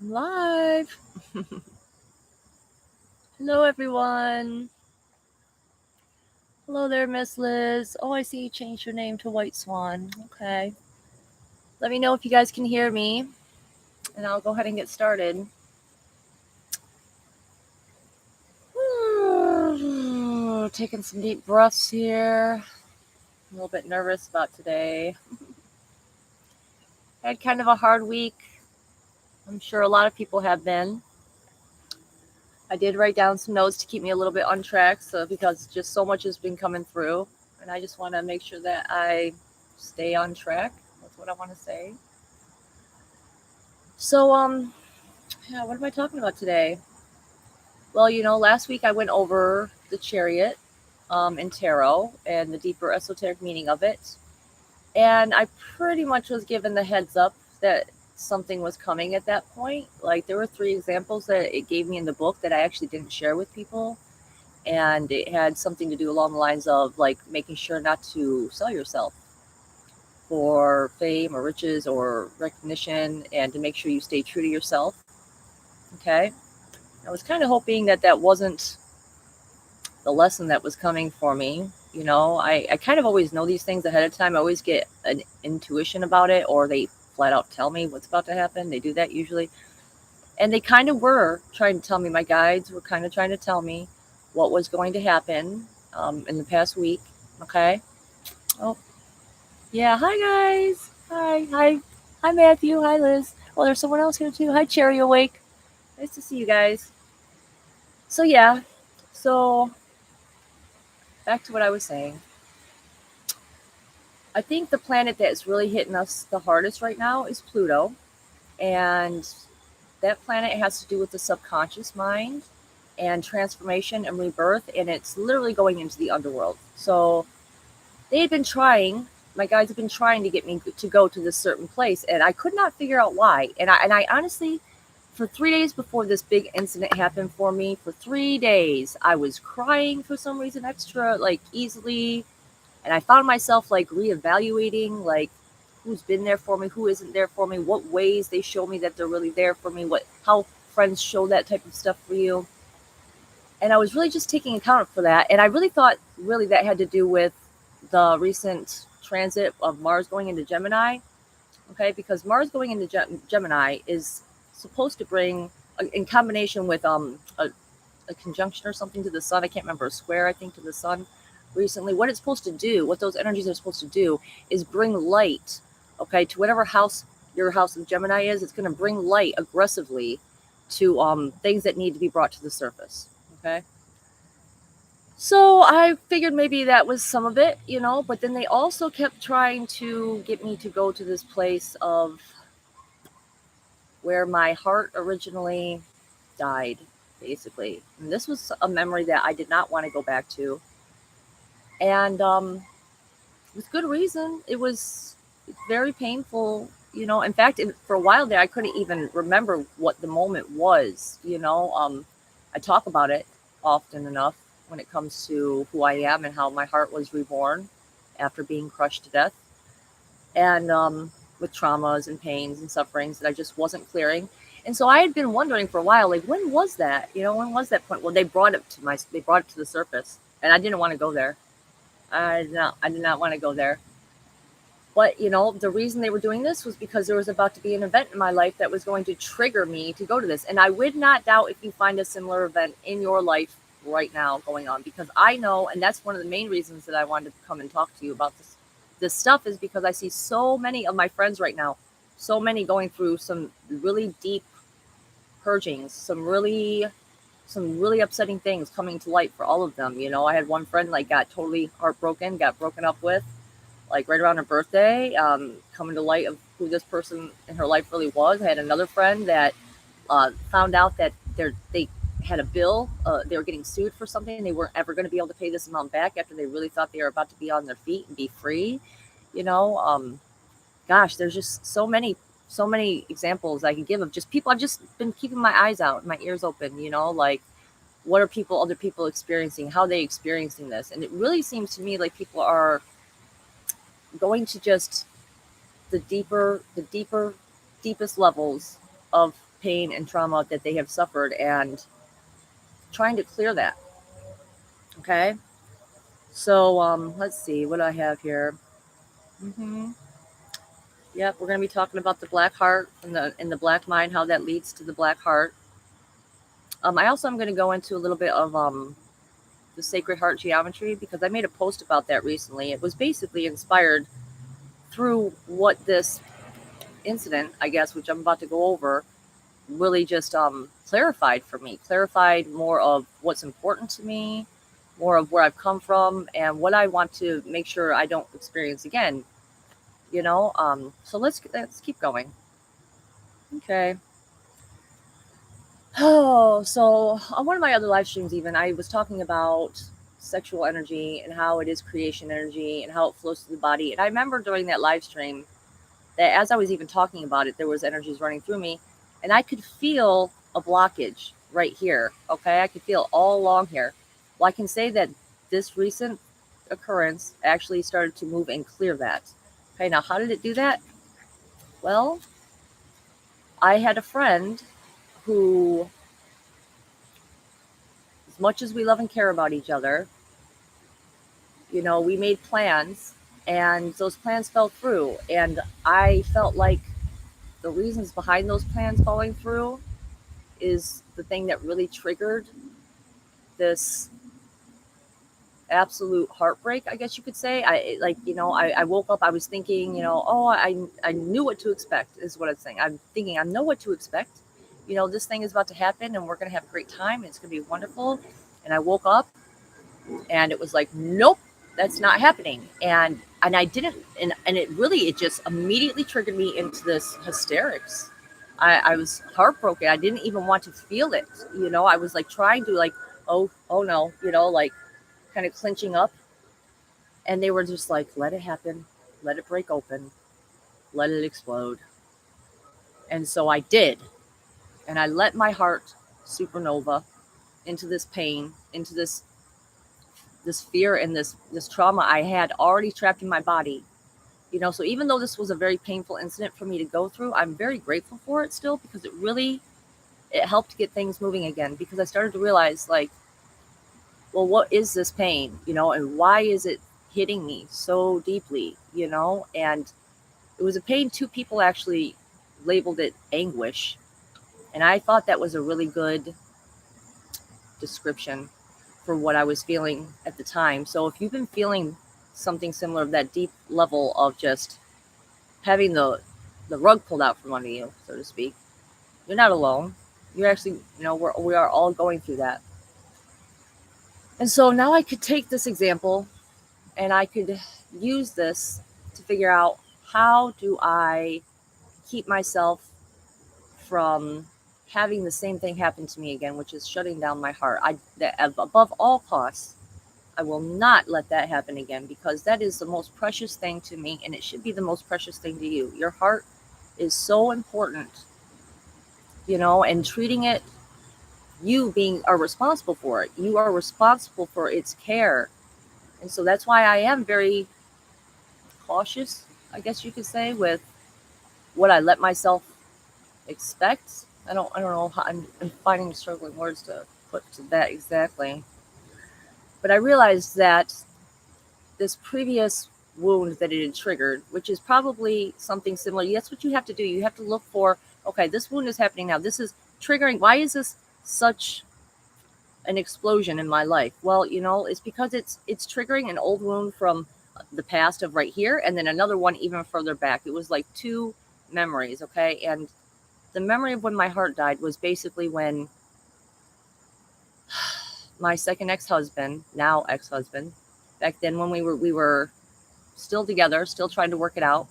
I'm live. Hello, everyone. Hello there, Miss Liz. Oh, I see you changed your name to White Swan. Okay. Let me know if you guys can hear me, and I'll go ahead and get started. Taking some deep breaths here. A little bit nervous about today. Had kind of a hard week. I'm sure a lot of people have been. I did write down some notes to keep me a little bit on track, because just so much has been coming through, and I just want to make sure that I stay on track. That's what I want to say. So, what am I talking about today? Well, last week I went over the chariot in tarot and the deeper esoteric meaning of it, and I pretty much was given the heads up that something was coming at that point. Like, there were 3 examples that it gave me in the book that I actually didn't share with people. And it had something to do along the lines of, like, making sure not to sell yourself for fame or riches or recognition, and to make sure you stay true to yourself. Okay. I was kind of hoping that that wasn't the lesson that was coming for me. I kind of always know these things ahead of time. I always get an intuition about it, or they flat out tell me what's about to happen. They do that usually. And they kind of were trying to tell me, my guides were kind of trying to tell me what was going to happen in the past week. Okay. Oh, yeah. Hi, guys. Hi. Hi, Matthew. Hi, Liz. Oh, there's someone else here, too. Hi, Cherry Awake. Nice to see you guys. So, yeah. So, back to what I was saying. I think the planet that's really hitting us the hardest right now is Pluto. And that planet has to do with the subconscious mind and transformation and rebirth. And it's literally going into the underworld. So they had been trying, my guides have been trying to get me to go to this certain place. And I could not figure out why. And I honestly, for 3 days before this big incident happened for me, for 3 days, I was crying for some reason extra, like, easily. And I found myself, like, reevaluating, like, who's been there for me, who isn't there for me, what ways they show me that they're really there for me, how friends show that type of stuff for you. And I was really just taking account for that. And I really thought that had to do with the recent transit of Mars going into Gemini. Okay, because Mars going into Gemini is supposed to bring, in combination with a conjunction or something to the sun. I can't remember, a square, I think, to the sun recently. What it's supposed to do, what those energies are supposed to do, is bring light, okay, to whatever house your house of Gemini is. It's going to bring light aggressively to things that need to be brought to the surface. Okay. So I figured maybe that was some of it, but then they also kept trying to get me to go to this place of where my heart originally died, basically. And this was a memory that I did not want to go back to. And with good reason. It was very painful. In fact, for a while there, I couldn't even remember what the moment was. I talk about it often enough when it comes to who I am and how my heart was reborn after being crushed to death. And with traumas and pains and sufferings that I just wasn't clearing. And so I had been wondering for a while, like, when was that? When was that point? Well, they brought it to the surface, and I didn't want to go there. I did not want to go there. But, the reason they were doing this was because there was about to be an event in my life that was going to trigger me to go to this. And I would not doubt if you find a similar event in your life right now going on, because I know, and that's one of the main reasons that I wanted to come and talk to you about this stuff, is because I see so many of my friends right now, so many going through some really deep purgings, some really upsetting things coming to light for all of them. I had one friend, like, got totally heartbroken, got broken up with, like, right around her birthday, coming to light of who this person in her life really was. I had another friend that found out that they had a bill. They were getting sued for something. They weren't ever going to be able to pay this amount back after they really thought they were about to be on their feet and be free. Gosh, there's just so many examples I can give of just people. I've just been keeping my eyes out and my ears open, like, what are other people experiencing? How are they experiencing this? And it really seems to me like people are going to just the deepest levels of pain and trauma that they have suffered and trying to clear that. Okay. So let's see what I have here. Yep, we're going to be talking about the black heart and the black mind, how that leads to the black heart. I also am going to go into a little bit of the sacred heart geometry, because I made a post about that recently. It was basically inspired through what this incident, I guess, which I'm about to go over, really just clarified for me, clarified more of what's important to me, more of where I've come from, and what I want to make sure I don't experience again. So let's keep going. Okay. Oh, so on one of my other live streams, even I was talking about sexual energy and how it is creation energy and how it flows through the body. And I remember during that live stream that as I was even talking about it, there was energies running through me, and I could feel a blockage right here. Okay, I could feel all along here. Well, I can say that this recent occurrence actually started to move and clear that. Okay, now how did it do that? Well, I had a friend who, as much as we love and care about each other, we made plans, and those plans fell through. And I felt like the reasons behind those plans falling through is the thing that really triggered this absolute heartbreak, I guess you could say. I woke up, I was thinking, oh, I knew what to expect, is what I'm saying. I'm thinking, I know what to expect. This thing is about to happen, and we're going to have a great time, and it's going to be wonderful. And I woke up, and it was like, nope, that's not happening. And I didn't, and it just immediately triggered me into this hysterics. I was heartbroken. I didn't even want to feel it. I was like trying to oh no, like kind of clenching up. And they were just like, let it happen, let it break open, let it explode. And so I did. And I let my heart supernova into this pain, into this fear and this trauma I had already trapped in my body. So even though this was a very painful incident for me to go through, I'm very grateful for it still, because it helped get things moving again, because I started to realize, like, well, what is this pain, and why is it hitting me so deeply, and it was a pain. Two people actually labeled it anguish, and I thought that was a really good description for what I was feeling at the time. So if you've been feeling something similar, of that deep level of just having the rug pulled out from under you, so to speak, you're not alone. You're actually, we are all going through that. And so now I could take this example and I could use this to figure out, how do I keep myself from having the same thing happen to me again, which is shutting down my heart. Above all costs, I will not let that happen again, because that is the most precious thing to me, and it should be the most precious thing to you. Your heart is so important, and treating it, you are responsible for it. You are responsible for its care. And so that's why I am very cautious, I guess you could say, with what I let myself expect. I don't know how I'm finding struggling words to put to that exactly. But I realized that this previous wound that it had triggered, which is probably something similar, that's what you have to do. You have to look for, okay, this wound is happening now. This is triggering. Why is this such an explosion in my life? Well, it's because it's triggering an old wound from the past of right here, and then another one even further back. It was like two memories, okay? And the memory of when my heart died was basically when my second ex-husband, now ex-husband, back then when we were still together, still trying to work it out,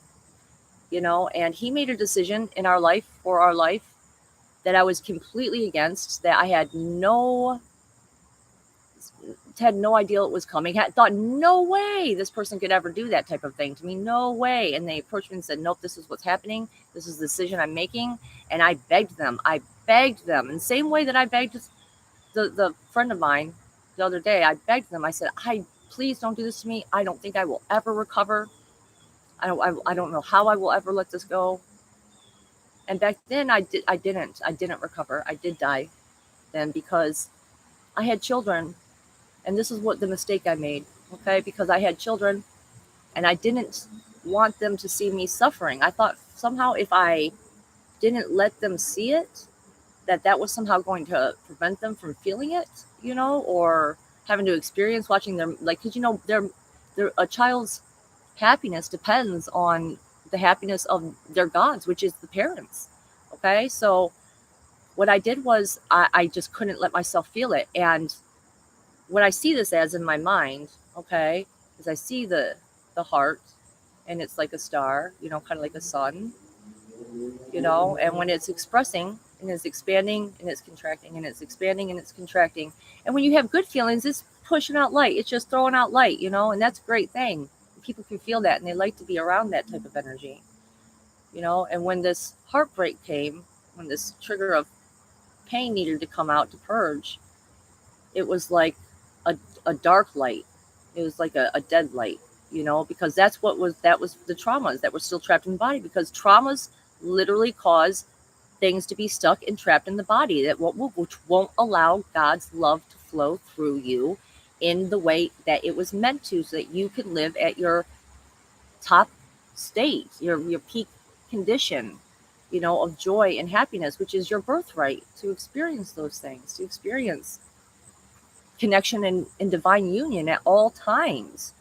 and he made a decision in our life, for our life, that I was completely against, that I had no idea it was coming. Had thought, no way this person could ever do that type of thing to me. No way. And they approached me and said, nope, this is what's happening. This is the decision I'm making. And I begged them. In the same way that I begged the friend of mine the other day. I begged them. I said, please don't do this to me. I don't think I will ever recover. I don't know how I will ever let this go. And back then I didn't recover. I did die then because I had children, and this is what the mistake I made, okay? Because I had children and I didn't want them to see me suffering. I thought somehow if I didn't let them see it, that was somehow going to prevent them from feeling it, or having to experience watching them, like, because they're a child's happiness depends on the happiness of their gods, which is the parents. Okay, so what I did was I just couldn't let myself feel it. And what I see this as in my mind, okay, is I see the heart, and it's like a star, kind of like a sun, and when it's expressing and it's expanding and it's contracting and it's expanding and it's contracting. And when you have good feelings, it's pushing out light. It's just throwing out light, and that's a great thing. People can feel that and they like to be around that type of energy, and when this heartbreak came, when this trigger of pain needed to come out to purge, it was like a dark light. It was like a dead light, because that was the traumas that were still trapped in the body, because traumas literally cause things to be stuck and trapped in the body which won't allow God's love to flow through you in the way that it was meant to, so that you could live at your top state, your peak condition, of joy and happiness, which is your birthright, to experience those things, to experience connection and divine union at all times,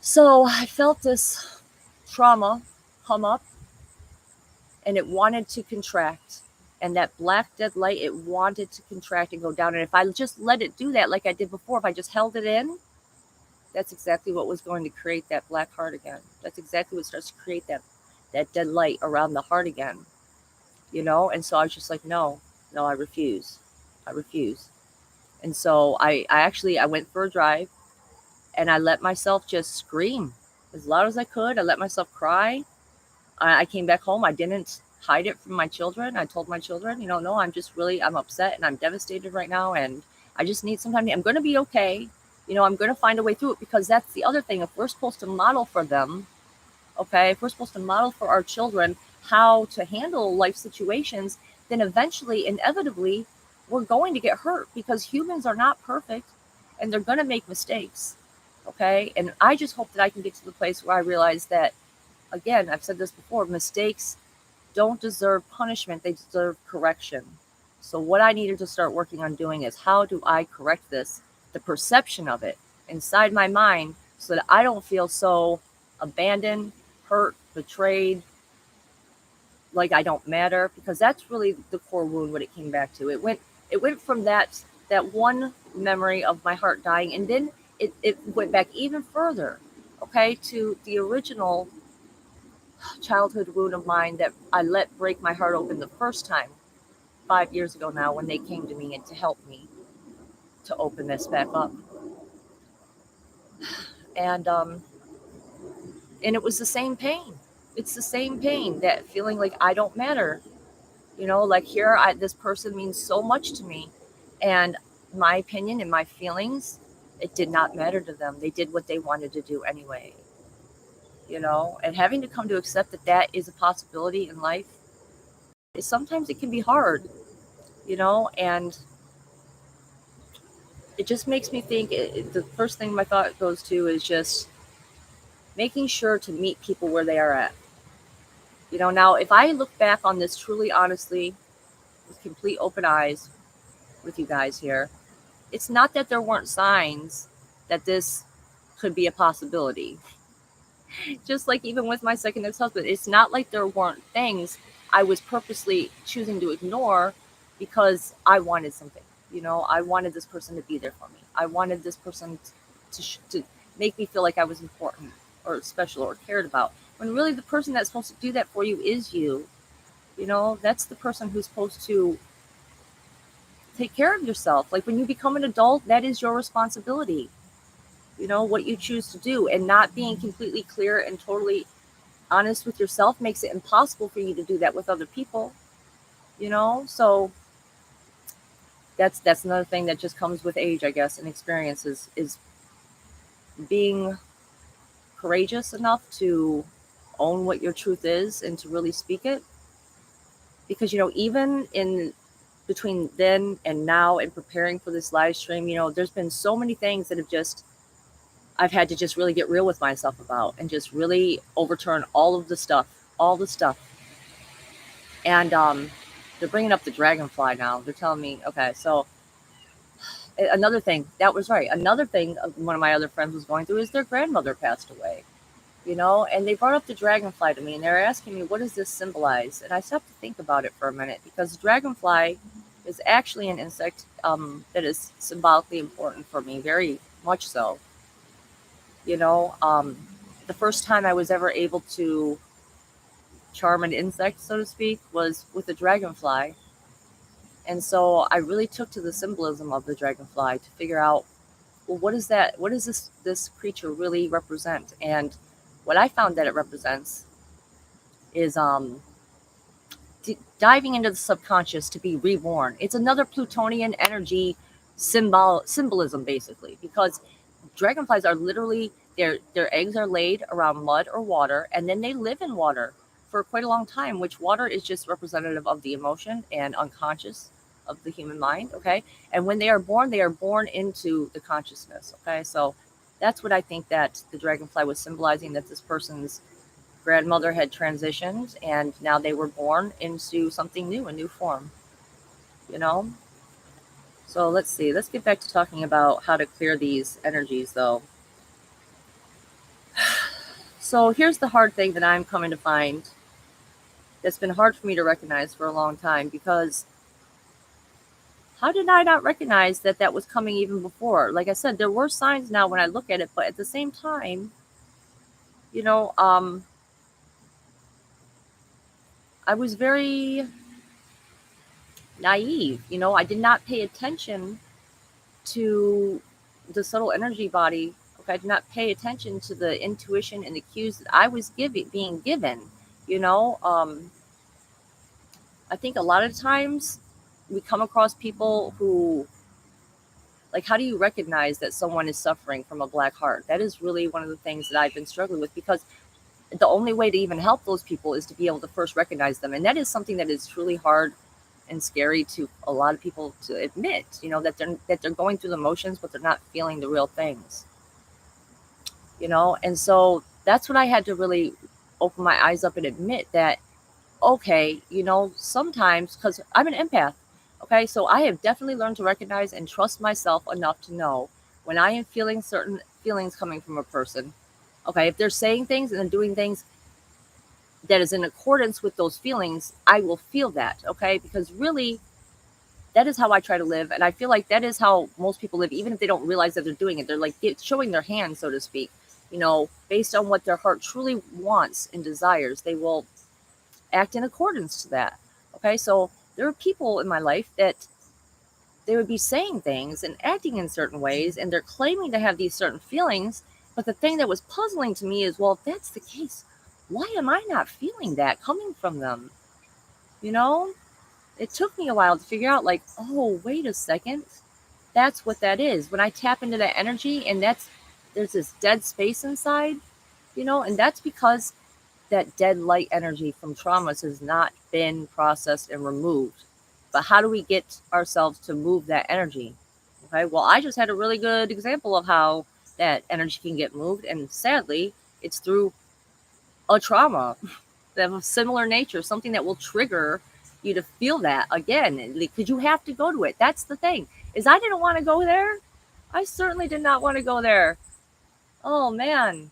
So I felt this trauma come up, and it wanted to contract. And that black dead light, it wanted to contract and go down. And if I just let it do that like I did before, if I just held it in, that's exactly what was going to create that black heart again. That's exactly what starts to create that dead light around the heart again. And so I was just like, no, I refuse. I refuse. And so I went for a drive, and I let myself just scream as loud as I could. I let myself cry. I came back home. I didn't hide it from my children. I told my children, no, I'm upset and I'm devastated right now, and I just need some time. I'm going to be okay. I'm going to find a way through it, because that's the other thing. If we're supposed to model for them, okay, if we're supposed to model for our children how to handle life situations, then eventually, inevitably, we're going to get hurt, because humans are not perfect and they're going to make mistakes. Okay. And I just hope that I can get to the place where I realize that, again, I've said this before, mistakes don't deserve punishment, they deserve correction. So what I needed to start working on doing is, how do I correct this, the perception of it inside my mind, so that I don't feel so abandoned, hurt, betrayed, like I don't matter, because that's really the core wound. What it came back to, it went from that one memory of my heart dying, and then it went back even further, okay, to the original childhood wound of mine that I let break my heart open the first time 5 years ago now, when they came to me and to help me to open this back up. And it was the same pain. It's the same pain, that feeling like I don't matter. Like, this person means so much to me, and my opinion and my feelings, it did not matter to them. They did what they wanted to do anyway. And having to come to accept that is a possibility in life, sometimes it can be hard, and it just makes me think, the first thing my thought goes to is just making sure to meet people where they are at. Now, if I look back on this truly, honestly, with complete open eyes with you guys here, it's not that there weren't signs that this could be a possibility. Just like even with my second ex-husband, it's not like there weren't things I was purposely choosing to ignore because I wanted something. I wanted this person to be there for me. I wanted this person to make me feel like I was important or special or cared about. When really the person that's supposed to do that for you is you. That's the person who's supposed to take care of yourself. Like, when you become an adult, that is your responsibility. What you choose to do, and not being completely clear and totally honest with yourself makes it impossible for you to do that with other people. So that's another thing that just comes with age, I guess, and experiences, is being courageous enough to own what your truth is and to really speak it. Because, even in between then and now and preparing for this live stream, there's been so many things that I've had to just really get real with myself about and just really overturn all the stuff. And they're bringing up the dragonfly now. They're telling me, okay, so another thing, that was right. Another thing one of my other friends was going through is their grandmother passed away, and they brought up the dragonfly to me and they were asking me, what does this symbolize? And I stopped to think about it for a minute, because the dragonfly is actually an insect that is symbolically important for me, very much so. The first time I was ever able to charm an insect, so to speak, was with a dragonfly. And so I really took to the symbolism of the dragonfly to figure out, well, what is that? What does this creature really represent? And what I found that it represents is diving into the subconscious to be reborn. It's another Plutonian energy symbolism, basically, because dragonflies are literally, their eggs are laid around mud or water, and then they live in water for quite a long time, which water is just representative of the emotion and unconscious of the human mind, okay? And when they are born into the consciousness, okay? So that's what I think that the dragonfly was symbolizing, that this person's grandmother had transitioned and now they were born into something new, a new form, So let's see. Let's get back to talking about how to clear these energies, though. So here's the hard thing that I'm coming to find that's been hard for me to recognize for a long time, because how did I not recognize that was coming even before? Like I said, there were signs now when I look at it, but at the same time, I was very naive. I did not pay attention to the subtle energy body. Okay, I did not pay attention to the intuition and the cues that I was being given. I think a lot of times we come across people who, like, how do you recognize that someone is suffering from a black heart? That is really one of the things that I've been struggling with, because the only way to even help those people is to be able to first recognize them. And that is something that is truly hard and scary to a lot of people to admit, that they're going through the motions, but they're not feeling the real things, And so that's what I had to really open my eyes up and admit that, okay, sometimes, because I'm an empath, okay, so I have definitely learned to recognize and trust myself enough to know when I am feeling certain feelings coming from a person. Okay, if they're saying things and they're doing things that is in accordance with those feelings, I will feel that, okay? Because really, that is how I try to live. And I feel like that is how most people live, even if they don't realize that they're doing it. They're like showing their hand, so to speak, based on what their heart truly wants and desires. They will act in accordance to that, okay? So there are people in my life that they would be saying things and acting in certain ways, and they're claiming to have these certain feelings. But the thing that was puzzling to me is, well, if that's the case, why am I not feeling that coming from them? It took me a while to figure out, like, oh, wait a second. That's what that is. When I tap into that energy and there's this dead space inside, and that's because that dead light energy from traumas has not been processed and removed. But how do we get ourselves to move that energy? Okay, well, I just had a really good example of how that energy can get moved. And sadly, it's through a trauma of a similar nature, something that will trigger you to feel that again, because you have to go to it. That's the thing, is I didn't want to go there. I certainly did not want to go there. Oh man,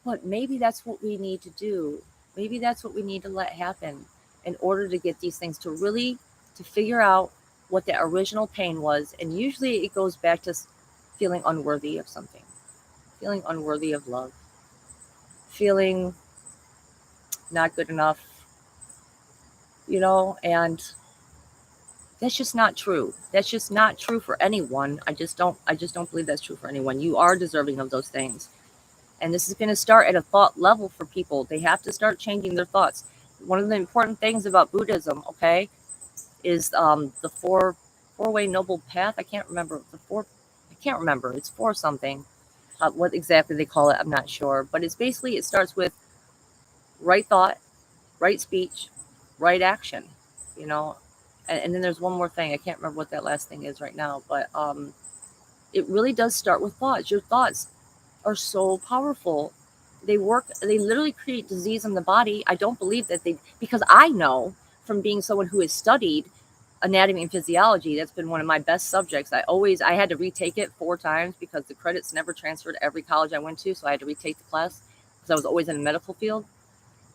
but maybe that's what we need to do. Maybe that's what we need to let happen in order to get these things to figure out what the original pain was. And usually it goes back to feeling unworthy of something, feeling unworthy of love, feeling not good enough, and that's just not true. That's just not true for anyone. I just don't believe that's true for anyone. You are deserving of those things. And this is going to start at a thought level for people. They have to start changing their thoughts. One of the important things about Buddhism, okay, is the four-way noble path. I can't remember. I can't remember. It's four something. what exactly they call it, I'm not sure. But it's basically, it starts with right thought, right speech, right action, you know. And then there's one more thing. I can't remember what that last thing is right now, but it really does start with thoughts. Your thoughts are so powerful. They literally create disease in the body. I don't believe that because I know from being someone who has studied anatomy and physiology, that's been one of my best subjects. I had to retake it 4 times because the credits never transferred to every college I went to, so I had to retake the class because I was always in the medical field.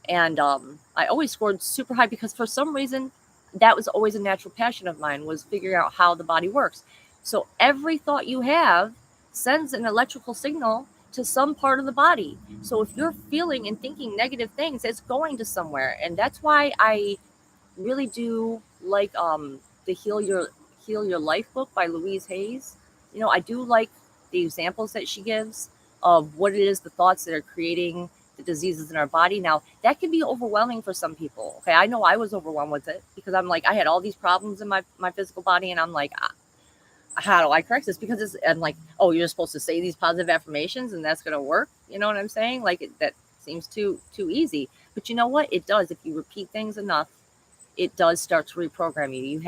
And I always scored super high because for some reason that was always a natural passion of mine, was figuring out how the body works. So every thought you have sends an electrical signal to some part of the body. So if you're feeling and thinking negative things, it's going to somewhere. And that's why I really do like the Heal Your Life book by Louise Hayes. I do like the examples that she gives of what it is, the thoughts that are creating the diseases in our body. Now, that can be overwhelming for some people. Okay, I know I was overwhelmed with it because I'm like, I had all these problems in my physical body, and I'm like, how do I correct this? Because I'm like, oh, you're supposed to say these positive affirmations and that's going to work. You know what I'm saying? Like that seems too easy. But you know what? It does. If you repeat things enough, it does start to reprogram you. You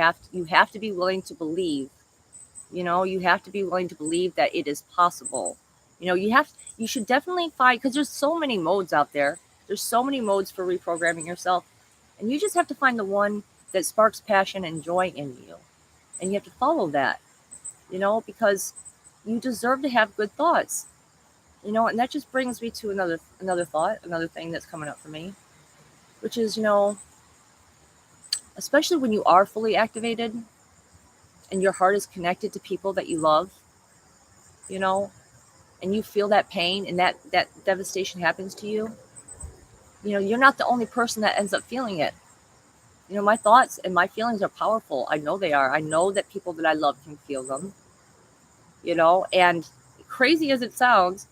have to be willing to believe. You have to be willing to believe that it is possible. You should definitely find, because there's so many modes out there. There's so many modes for reprogramming yourself, and you just have to find the one that sparks passion and joy in you, and you have to follow that. Because you deserve to have good thoughts. And that just brings me to another thought, another thing that's coming up for me, which is, especially when you are fully activated and your heart is connected to people that you love, you know, and you feel that pain and that devastation happens to you, you're not the only person that ends up feeling it. My thoughts and my feelings are powerful. I know they are. I know that people that I love can feel them, and crazy as it sounds,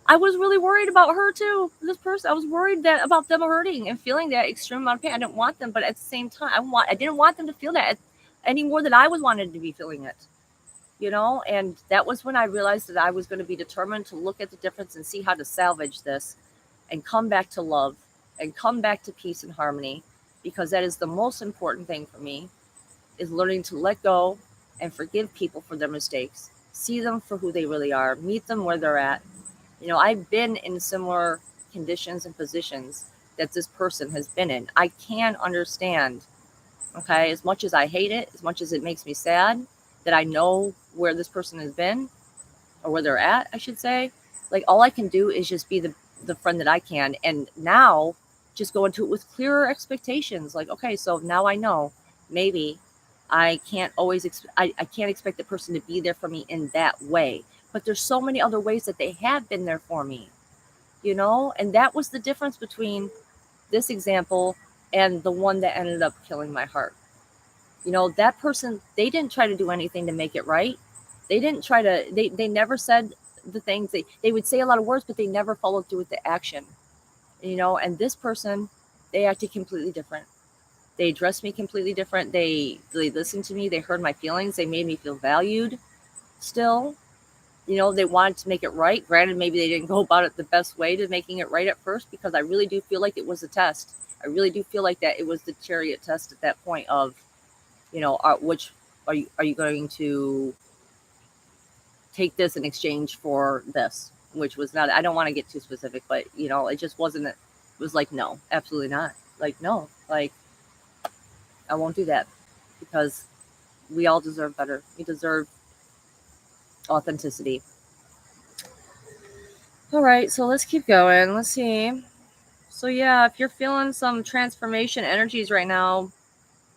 I was really worried about her too. This person, I was worried that about them hurting and feeling that extreme amount of pain. I didn't want them, but at the same time, I didn't want them to feel that any more than I was wanted to be feeling it. And that was when I realized that I was going to be determined to look at the difference and see how to salvage this and come back to love and come back to peace and harmony, because that is the most important thing for me, is learning to let go and forgive people for their mistakes, see them for who they really are, meet them where they're at. I've been in similar conditions and positions that this person has been in. I can understand, okay, as much as I hate it, as much as it makes me sad that I know where this person has been, or where they're at, I should say. Like, all I can do is just be the friend that I can. And now just go into it with clearer expectations. Like, okay, so now I know maybe I can't always, I can't expect the person to be there for me in that way. But there's so many other ways that they have been there for me, And that was the difference between this example and the one that ended up killing my heart. That person, they didn't try to do anything to make it right. They didn't try to, they never said the things, they would say a lot of words, but they never followed through with the action, and this person, they acted completely different. They addressed me completely different. They listened to me. They heard my feelings. They made me feel valued still. They wanted to make it right. Granted, maybe they didn't go about it the best way to making it right at first, because I really do feel like it was a test. I really do feel like that it was the chariot test at that point of, which are you going to take this in exchange for this, which was not, I don't want to get too specific, but it just wasn't, it was like, no, absolutely not. Like, no, like, I won't do that, because we all deserve better. We deserve authenticity. All right, so let's keep going. Let's see. So yeah, if you're feeling some transformation energies right now,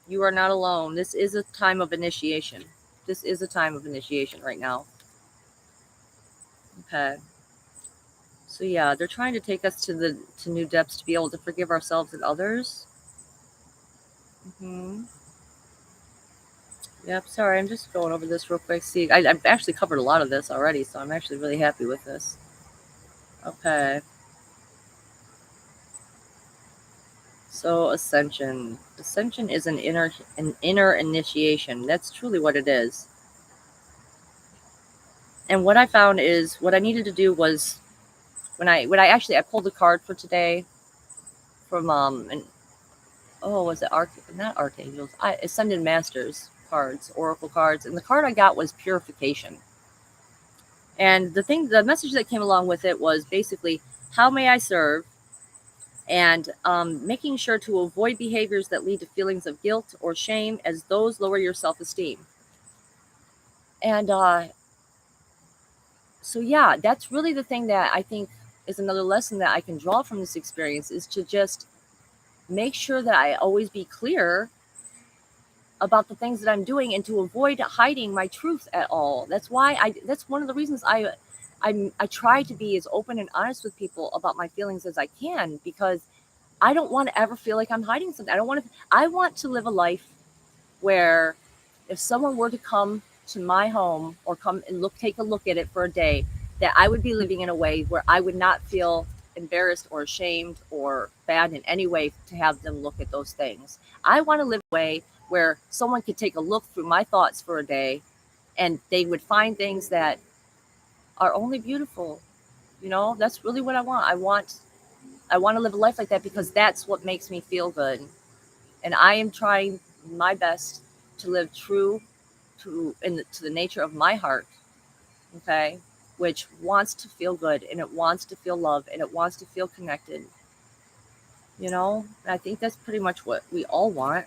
you are not alone. This is a time of initiation. This is a time of initiation right now. Okay. So yeah, they're trying to take us to new depths to be able to forgive ourselves and others. Yep, sorry, I'm just going over this real quick. See, I've actually covered a lot of this already, so I'm actually really happy with this. Okay. So ascension. Ascension is an inner initiation. That's truly what it is. And what I found is what I needed to do was I pulled a card for today from and was it not archangels, ascended masters cards, oracle cards, and the card I got was purification. And the message that came along with it was basically, how may I serve, and making sure to avoid behaviors that lead to feelings of guilt or shame, as those lower your self-esteem. And so yeah, that's really the thing that I think is another lesson that I can draw from this experience, is to just make sure that I always be clear about the things that I'm doing, and to avoid hiding my truth at all. That's one of the reasons I try to be as open and honest with people about my feelings as I can, because I don't want to ever feel like I'm hiding something. I want to live a life where if someone were to come to my home or come and take a look at it for a day, that I would be living in a way where I would not feel embarrassed or ashamed or bad in any way to have them look at those things. I want to live in a way where someone could take a look through my thoughts for a day and they would find things that are only beautiful. That's really what I want. I want to live a life like that, because that's what makes me feel good. And I am trying my best to live true to the nature of my heart, okay, which wants to feel good, and it wants to feel love, and it wants to feel connected. And I think that's pretty much what we all want,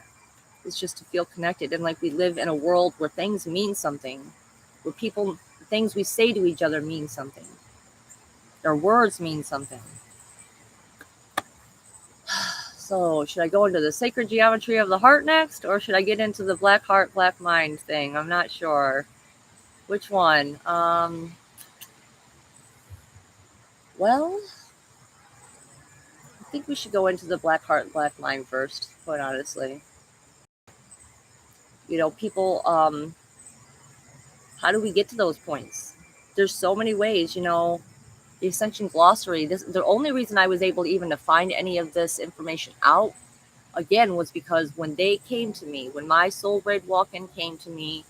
is just to feel connected, and like we live in a world where things mean something, where things we say to each other mean something, our words mean something. So should I go into the sacred geometry of the heart next, or should I get into the black heart, black mind thing? I'm not sure. Which one? Well, I think we should go into the black heart, black mind first, quite honestly. People, how do we get to those points? There's so many ways, the Ascension Glossary. The only reason I was able even to find any of this information out, again, was because when they came to me, when my soul grade walk-in came to me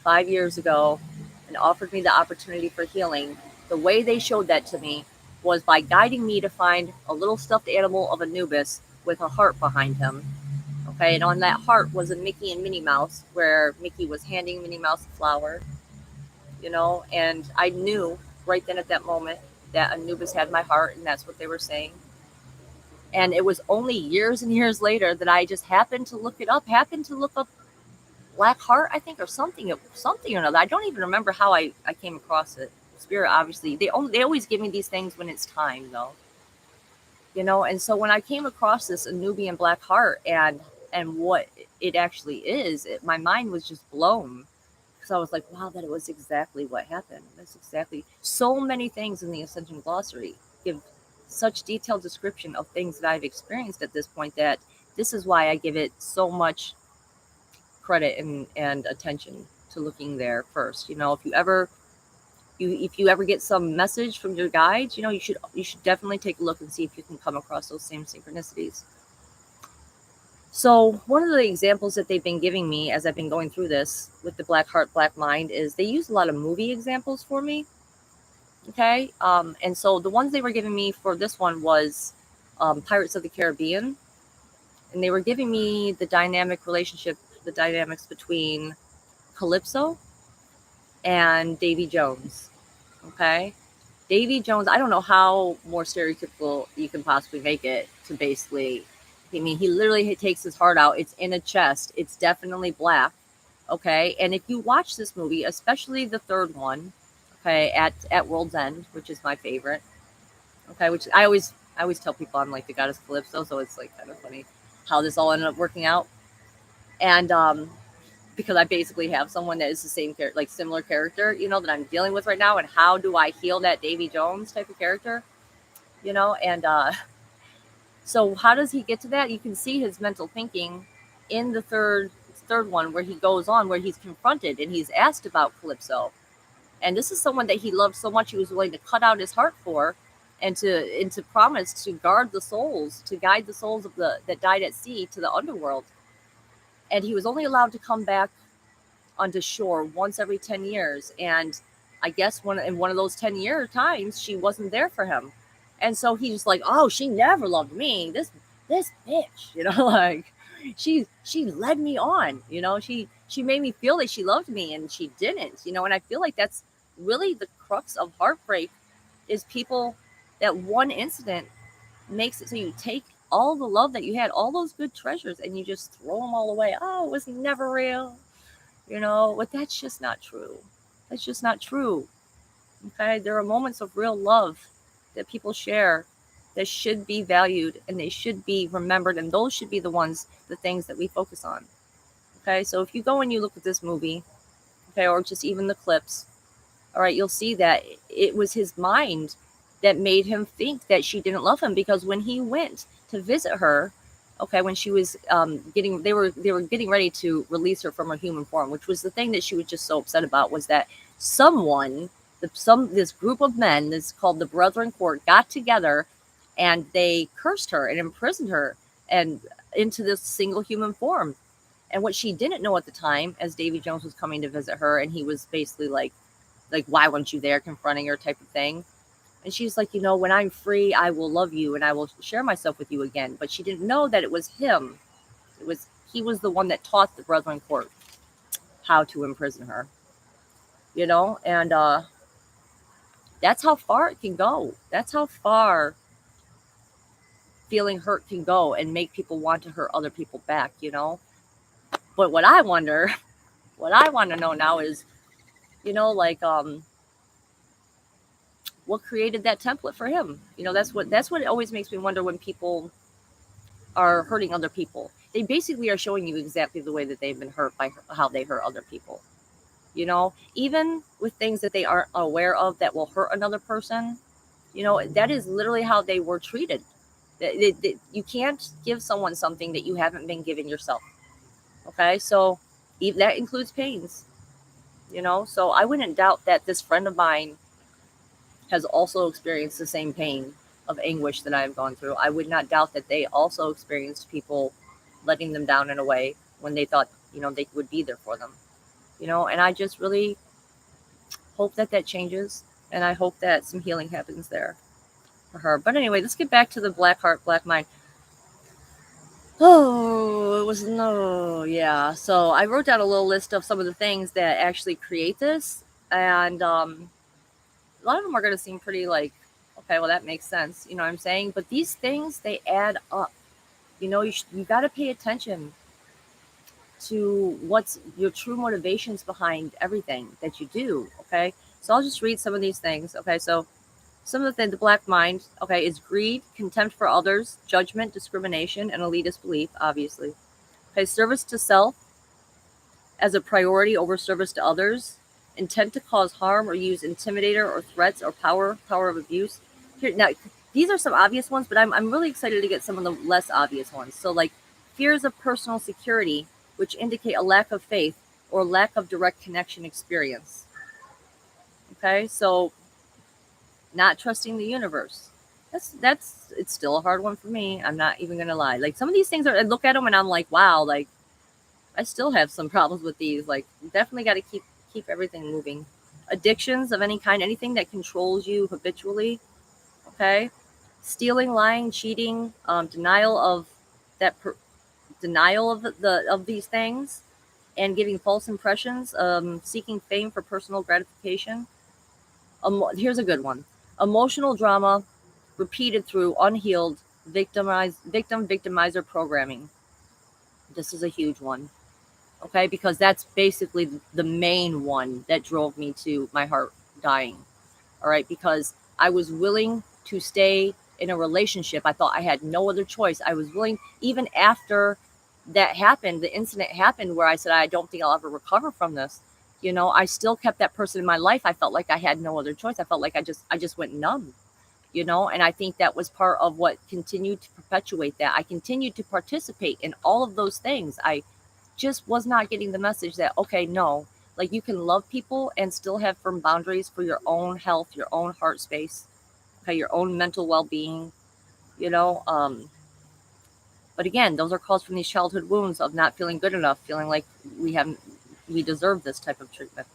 5 years ago and offered me the opportunity for healing, the way they showed that to me was by guiding me to find a little stuffed animal of Anubis with a heart behind him. Okay, and on that heart was a Mickey and Minnie Mouse, where Mickey was handing Minnie Mouse a flower, and I knew right then at that moment that Anubis had my heart, and that's what they were saying. And it was only years and years later that I just happened to look up Black Heart, I think, or something or another. I don't even remember how I came across it. Spirit, obviously, they always give me these things when it's time, though. And so when I came across this Anubian Black Heart and what it actually is, my mind was just blown, because I was like, wow, that was exactly what happened. That's exactly, so many things in the Ascension Glossary give such detailed description of things that I've experienced at this point, that this is why I give it so much credit and attention to looking there first. If you ever get some message from your guides, you should definitely take a look and see if you can come across those same synchronicities. So one of the examples that they've been giving me as I've been going through this with the Black Heart, Black Mind, is they use a lot of movie examples for me. Okay. And so the ones they were giving me for this one was Pirates of the Caribbean. And they were giving me the dynamics between Calypso and Davy Jones. Okay. Davy Jones, I don't know how more stereotypical you can possibly make it to basically, I mean, he literally takes his heart out. It's in a chest. It's definitely black. Okay. And if you watch this movie, especially the third one, okay, at World's End, which is my favorite. Okay. Which I always tell people I'm like the goddess Calypso. So it's like kind of funny how this all ended up working out. And, because I basically have someone that is the same character, like similar character, that I'm dealing with right now. And how do I heal that Davy Jones type of character, and so how does he get to that? You can see his mental thinking in the third one, where he goes on, where he's confronted and he's asked about Calypso. And this is someone that he loved so much he was willing to cut out his heart for, and to promise to guard the souls, to guide the souls of that died at sea to the underworld. And he was only allowed to come back onto shore once every 10 years. And I guess in one of those 10-year times, she wasn't there for him. And so he's like, oh, she never loved me. This bitch, like she led me on, she made me feel that she loved me and she didn't, and I feel like that's really the crux of heartbreak is people that one incident makes it so you take all the love that you had, all those good treasures, and you just throw them all away. Oh, it was never real, but that's just not true. That's just not true. Okay, there are moments of real love that people share that should be valued and they should be remembered, and those should be the things that we focus on. Okay, so if you go and you look at this movie, okay, or just even the clips, all right, you'll see that it was his mind that made him think that she didn't love him, because when he went to visit her, okay, when she was they were getting ready to release her from her human form, which was the thing that she was just so upset about, was that this group of men, this called the Brethren Court, got together and they cursed her and imprisoned her and into this single human form. And what she didn't know at the time, as Davy Jones was coming to visit her, and he was basically like, why weren't you there, confronting her, type of thing. And she's like, when I'm free, I will love you and I will share myself with you again. But she didn't know that it was him. He was the one that taught the Brethren Court how to imprison her. And that's how far it can go. That's how far feeling hurt can go and make people want to hurt other people back, But what I want to know now is, what created that template for him? That's what always makes me wonder when people are hurting other people. They basically are showing you exactly the way that they've been hurt by how they hurt other people. Even with things that they aren't aware of that will hurt another person, that is literally how they were treated. You can't give someone something that you haven't been given yourself. Okay, so that includes pains. So I wouldn't doubt that this friend of mine has also experienced the same pain of anguish that I've gone through. I would not doubt that they also experienced people letting them down in a way when they thought, they would be there for them. And I just really hope that changes, and I hope that some healing happens there for her. But anyway, let's get back to the Black Heart, Black Mind. Oh, it was yeah. So I wrote down a little list of some of the things that actually create this, and a lot of them are going to seem pretty like, okay, well, that makes sense. You know what I'm saying? But these things, they add up. You got to pay attention to what's your true motivations behind everything that you do. Okay, so I'll just read some of these things. Okay, so some of the Black Mind, okay, is greed, contempt for others, judgment, discrimination, and elitist belief, obviously. Okay, service to self as a priority over service to others, intent to cause harm or use intimidator or threats or power of abuse. Here, now, these are some obvious ones, but I'm really excited to get some of the less obvious ones. So, like fears of personal security, which indicate a lack of faith or lack of direct connection experience. Okay, so not trusting the universe. It's still a hard one for me. I'm not even gonna lie. Like some of these things I look at them and I'm like, wow, like I still have some problems with these. Like definitely got to keep everything moving. Addictions of any kind, anything that controls you habitually. Okay, stealing, lying, cheating, denial of these things, and giving false impressions. Seeking fame for personal gratification. Here's a good one. Emotional drama repeated through unhealed victimizer programming. This is a huge one. Okay, because that's basically the main one that drove me to my heart dying. All right, because I was willing to stay in a relationship. I thought I had no other choice. I was willing, even after that happened, the incident happened where I said, I don't think I'll ever recover from this. I still kept that person in my life. I felt like I had no other choice. I felt like I just went numb, and I think that was part of what continued to perpetuate that. I continued to participate in all of those things. I just was not getting the message that, okay, no, like you can love people and still have firm boundaries for your own health, your own heart space, okay, your own mental well-being, but again, those are caused from these childhood wounds of not feeling good enough, feeling like we deserve this type of treatment.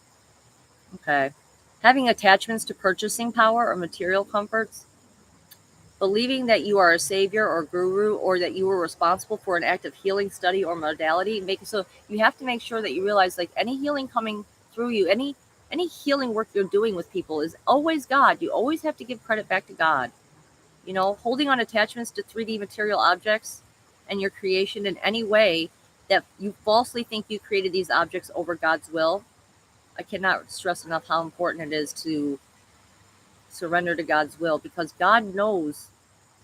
Okay. Having attachments to purchasing power or material comforts, believing that you are a savior or guru, or that you were responsible for an act of healing, study, or modality. So you have to make sure that you realize, like, any healing coming through you, any healing work you're doing with people is always God. You always have to give credit back to God. Holding on attachments to 3D material objects and your creation in any way that you falsely think you created these objects over God's will. I cannot stress enough how important it is to surrender to God's will, because God knows.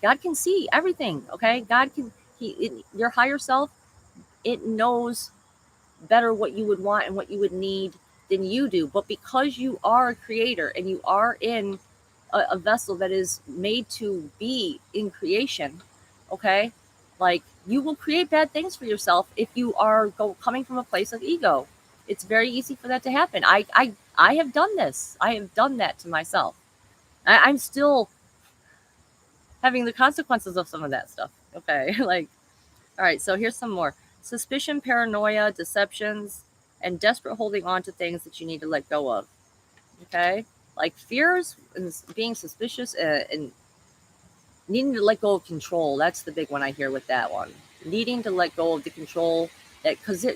God can see everything, okay? Your higher self, it knows better what you would want and what you would need than you do. But because you are a creator and you are in a vessel that is made to be in creation, okay? Like, you will create bad things for yourself if you are coming from a place of ego. It's very easy for that to happen. I have done this. I have done that to myself. I'm still having the consequences of some of that stuff. Okay. Like, all right, so here's some more: suspicion, paranoia, deceptions, and desperate holding on to things that you need to let go of. Okay. Like fears and being suspicious, and needing to let go of control. That's the big one I hear with that one. Needing to let go of the control that, because,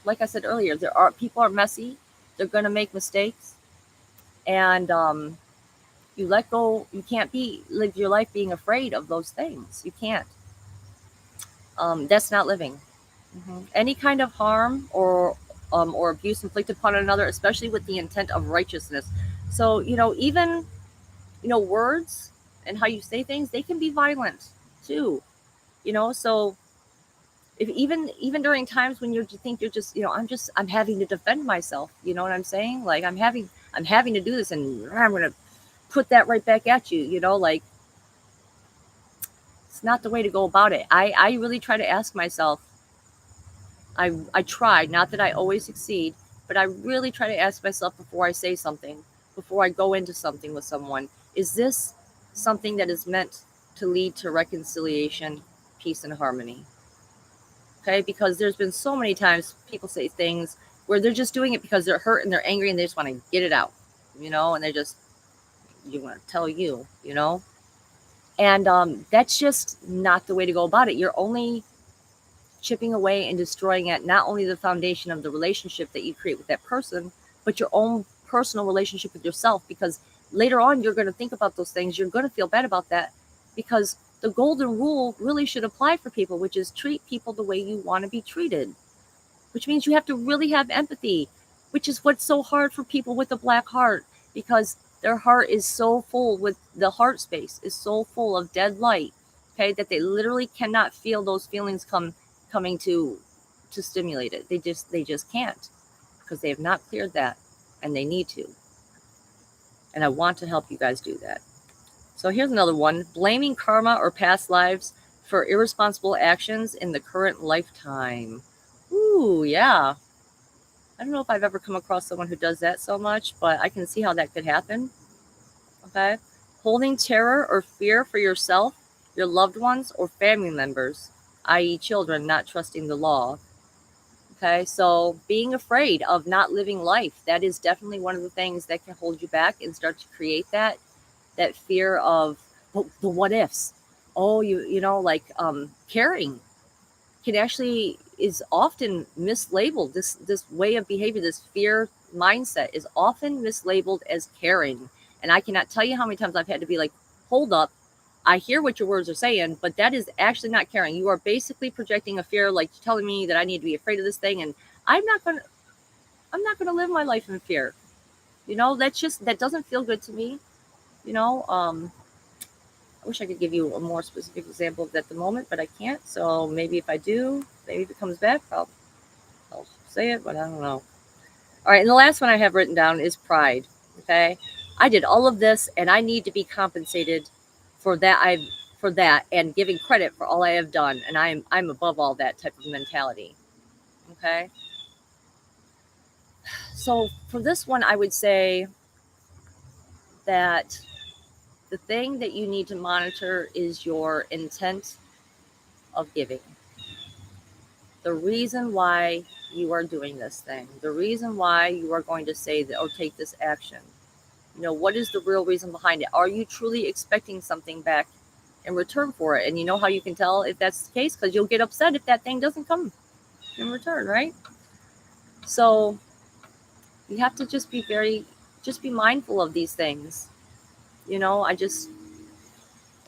like I said earlier, people are messy. They're going to make mistakes. And, you let go. You can't live your life being afraid of those things. You can't. That's not living. Any kind of harm or abuse inflicted upon another, especially with the intent of righteousness. So, even, words and how you say things, they can be violent too. So if even during times when you think you're just, I'm having to defend myself. You know what I'm saying? Like, I'm having to do this, and I'm going to put that right back at you. Like, it's not the way to go about it. I really try to ask myself. I try, not that I always succeed, but I really try to ask myself before I say something, before I go into something with someone: is this something that is meant to lead to reconciliation, peace, and harmony? Okay, because there's been so many times people say things where they're just doing it because they're hurt and they're angry and they just want to get it out, and you want to tell and that's just not the way to go about it. You're only chipping away and destroying at not only the foundation of the relationship that you create with that person, but your own personal relationship with yourself. Because later on, you're going to think about those things. You're going to feel bad about that, because the golden rule really should apply for people, which is treat people the way you want to be treated, which means you have to really have empathy, which is what's so hard for people with a black heart, because their heart is so full, with the heart space is so full of dead light, okay, that they literally cannot feel those feelings coming to stimulate it. They just can't, because they have not cleared that, and they need to. And I want to help you guys do that. So here's another one: blaming karma or past lives for irresponsible actions in the current lifetime. Ooh, yeah. I don't know if I've ever come across someone who does that so much, but I can see how that could happen. Okay. Holding terror or fear for yourself, your loved ones, or family members, i.e., children not trusting the law. Okay. So being afraid of not living life, that is definitely one of the things that can hold you back and start to create that fear of the what ifs. Oh, like, caring can actually is often mislabeled. This way of behavior, this fear mindset, is often mislabeled as caring. And I cannot tell you how many times I've had to be like, hold up, I hear what your words are saying, but that is actually not caring. You are basically projecting a fear, like telling me that I need to be afraid of this thing, and I'm not gonna live my life in fear. That doesn't feel good to me. you know um I wish I could give you a more specific example of that at the moment, but I can't. So maybe if I do, maybe if it comes back, I'll say it, but I don't know. All right, and the last one I have written down is pride. Okay, I did all of this, and I need to be compensated for that. For that, and giving credit for all I have done, and I'm above all that type of mentality. Okay, so for this one, I would say that the thing that you need to monitor is your intent of giving. The reason why you are doing this thing, the reason why you are going to say that or take this action. What is the real reason behind it? Are you truly expecting something back in return for it? And you know how you can tell if that's the case? Because you'll get upset if that thing doesn't come in return, right? So you have to just be mindful of these things. I just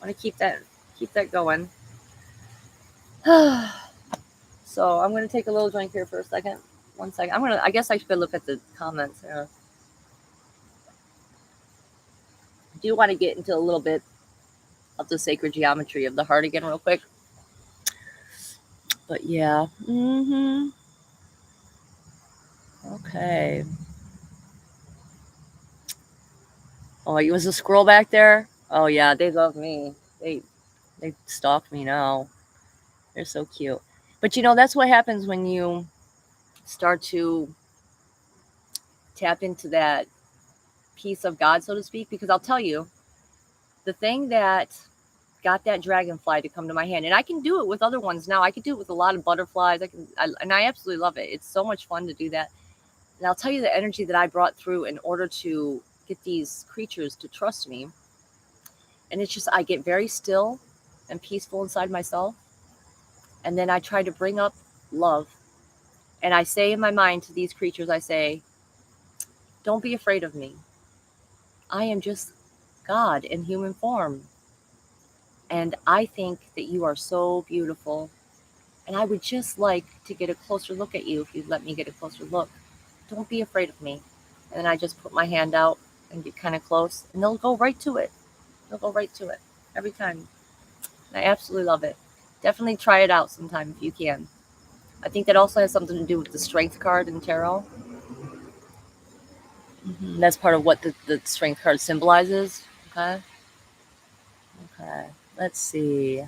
want to keep that going. So I'm going to take a little drink here for a second. 1 second. I guess I should look at the comments here. I do want to get into a little bit of the sacred geometry of the heart again real quick. But yeah. Okay. Oh, you was a squirrel back there? Oh yeah, they love me. They stalk me now. They're so cute. But that's what happens when you start to tap into that piece of God, so to speak, because I'll tell you, the thing that got that dragonfly to come to my hand, and I can do it with other ones now. I can do it with a lot of butterflies. And I absolutely love it. It's so much fun to do that. And I'll tell you the energy that I brought through in order to get these creatures to trust me. And it's just, I get very still and peaceful inside myself. And then I try to bring up love. And I say in my mind to these creatures, I say, don't be afraid of me. I am just God in human form. And I think that you are so beautiful. And I would just like to get a closer look at you if you'd let me get a closer look. Don't be afraid of me. And then I just put my hand out and get kind of close. And they'll go right to it. They'll go right to it every time. And I absolutely love it. Definitely try it out sometime if you can. I think that also has something to do with the strength card in tarot. That's part of what the strength card symbolizes. Okay. Okay. Let's see.